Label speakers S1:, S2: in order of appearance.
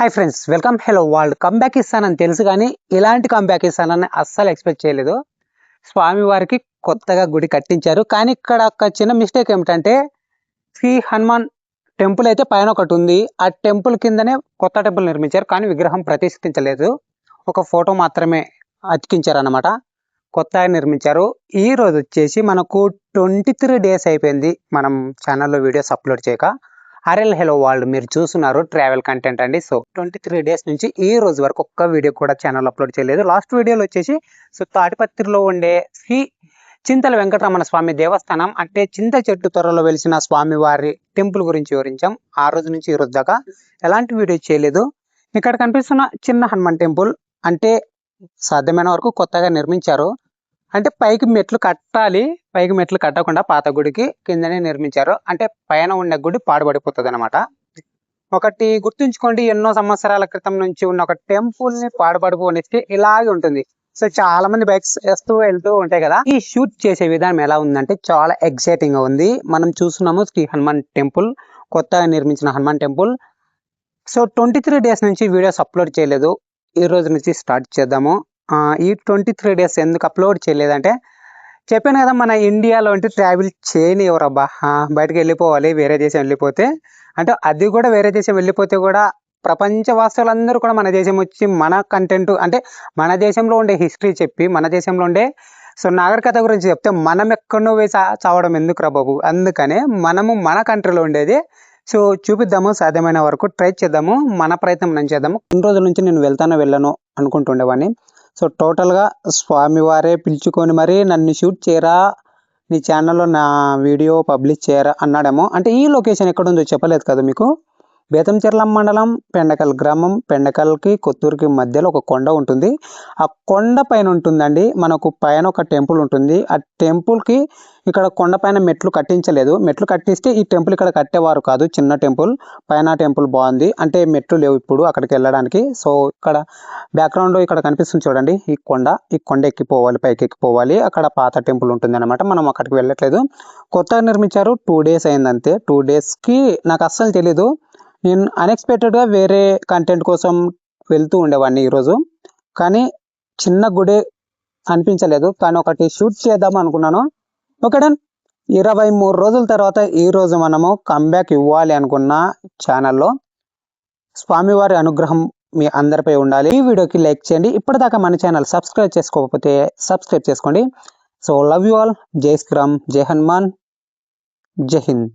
S1: Hi friends, welcome. Hello world. Comeback ఇస్తానని తెలుసు కానీ ఇలాంటి కంబ్యాక్ ఇస్తానని అస్సలు ఎక్స్పెక్ట్ చేయలేదు. స్వామివారికి కొత్తగా గుడి కట్టించారు. కానీ ఇక్కడ ఒక చిన్న మిస్టేక్ ఏమిటంటే, శ్రీ హనుమాన్ టెంపుల్ అయితే పైన ఒకటి ఉంది. ఆ టెంపుల్ కిందనే కొత్త టెంపుల్ నిర్మించారు. కానీ విగ్రహం ప్రతిష్ఠించలేదు. ఒక ఫోటో మాత్రమే అతికించారు అన్నమాట. కొత్తగా నిర్మించారు. ఈ రోజు వచ్చేసి మనకు 23 డేస్ అయిపోయింది మనం ఛానల్లో వీడియోస్ అప్లోడ్ చేయక. ఆర్ఎల్ హలో వరల్డ్ మీరు చూస్తున్నారు ట్రావెల్ కంటెంట్ అండి. సో 23 డేస్ నుంచి ఈ రోజు వరకు ఒక్క వీడియో కూడా ఛానల్ అప్లోడ్ చేయలేదు. లాస్ట్ వీడియోలో వచ్చేసి తాటిపత్రిలో ఉండే శ్రీ చింతల వెంకటరమణ స్వామి దేవస్థానం అంటే చింత చెట్టు త్వరలో వెలిసిన స్వామివారి టెంపుల్ గురించి వివరించాం. ఆ రోజు నుంచి ఈ రోజు దాకా ఎలాంటి వీడియో చేయలేదు. ఇక్కడ కనిపిస్తున్న చిన్న హనుమాన్ టెంపుల్ అంటే సాధ్యమైన వరకు కొత్తగా నిర్మించారు. అంటే పైకి మెట్లు కట్టాలి, పైకి మెట్లు కట్టకుండా పాత గుడికి కిందనే నిర్మించారు. అంటే పైన ఉన్న గుడి పాడుపడిపోతుంది అనమాట. ఒకటి గుర్తుంచుకోండి, ఎన్నో సంవత్సరాల క్రితం నుంచి ఉన్న ఒక టెంపుల్ ని పాడుపడిపోనిస్తే ఇలాగే ఉంటుంది. సో చాలా మంది బైక్స్ వేస్తూ వెళ్తూ ఉంటాయి కదా. ఈ షూట్ చేసే విధానం ఎలా ఉందంటే చాలా ఎక్సైటింగ్ గా ఉంది. మనం చూస్తున్నాము శ్రీ హనుమాన్ టెంపుల్, కొత్తగా నిర్మించిన హనుమాన్ టెంపుల్. సో 23 డేస్ నుంచి వీడియోస్ అప్లోడ్ చేయలేదు. ఈ రోజు నుంచి స్టార్ట్ చేద్దాము. ఈ 23 డేస్ ఎందుకు అప్లోడ్ చేయలేదంటే, చెప్పాను కదా, మన ఇండియాలో అంటే ట్రావెల్ చేయని ఎవరబ్బా, బయటకు వెళ్ళిపోవాలి, వేరే దేశం వెళ్ళిపోతే అంటే అది కూడా వేరే దేశం వెళ్ళిపోతే కూడా ప్రపంచ వాసులందరూ కూడా మన దేశం వచ్చి మన కంటెంట్ అంటే మన దేశంలో ఉండే హిస్టరీ చెప్పి మన దేశంలో ఉండే నాగరికత గురించి చెప్తే మనం ఎక్కడో పోయి చావడం ఎందుకు రా బాబు. అందుకనే మనము మన కంట్రీలో ఉండేది సో చూపిద్దాము, సాధ్యమైన వరకు ట్రై చేద్దాము, మన ప్రయత్నం నేను చేద్దాము. కొన్ని రోజుల నుంచి నేను వెళ్ళను అనుకుంటుండేవాడిని. సో టోటల్గా స్వామివారే పిలుచుకొని మరీ నన్ను షూట్ చేయరా, నీ ఛానల్లో నా వీడియో పబ్లిష్ చేయరా అన్నాడేమో. అంటే ఈ లొకేషన్ ఎక్కడుందో చెప్పలేదు కదా మీకు. బేతంచెర్ల మండలం, పెండకల్ గ్రామం. పెండకల్కి కొత్తూరుకి మధ్యలో ఒక కొండ ఉంటుంది. ఆ కొండ పైన ఉంటుందండి మనకు పైన ఒక టెంపుల్ ఉంటుంది. ఆ టెంపుల్కి ఇక్కడ కొండ పైన మెట్లు కట్టించలేదు. మెట్లు కట్టిస్తే ఈ టెంపుల్ ఇక్కడ కట్టేవారు కాదు. చిన్న టెంపుల్, పైన టెంపుల్ బాగుంది అంటే మెట్లు లేవు ఇప్పుడు అక్కడికి వెళ్ళడానికి. సో ఇక్కడ బ్యాక్గ్రౌండ్ ఇక్కడ కనిపిస్తుంది చూడండి, ఈ కొండ ఎక్కిపోవాలి, పైకి ఎక్కిపోవాలి. అక్కడ పాత టెంపుల్ ఉంటుంది అనమాట. మనం అక్కడికి వెళ్ళట్లేదు. కొత్తగా నిర్మించారు. 2 డేస్ అయింది అంతే. 2 డేస్కి నాకు అస్సలు తెలీదు. నేను అన్ఎక్స్పెక్టెడ్గా వేరే కంటెంట్ కోసం వెళ్తూ ఉండేవాడిని ఈరోజు. కానీ చిన్న గుడే అనిపించలేదు. కానీ ఒకటి షూట్ చేద్దాం అనుకున్నాను. Okay done. 23 రోజుల తర్వాత ఈరోజు మనము కంబ్యాక్ ఇవ్వాలి అనుకున్న ఛానల్లో. స్వామివారి అనుగ్రహం మీ అందరిపై ఉండాలి. ఈ వీడియోకి లైక్ చేయండి. ఇప్పటిదాకా మన ఛానల్ సబ్స్క్రైబ్ చేసుకోకపోతే సబ్స్క్రైబ్ చేసుకోండి. So love you all. జై శ్రీరామ్, జై హనుమాన్, జై హింద్.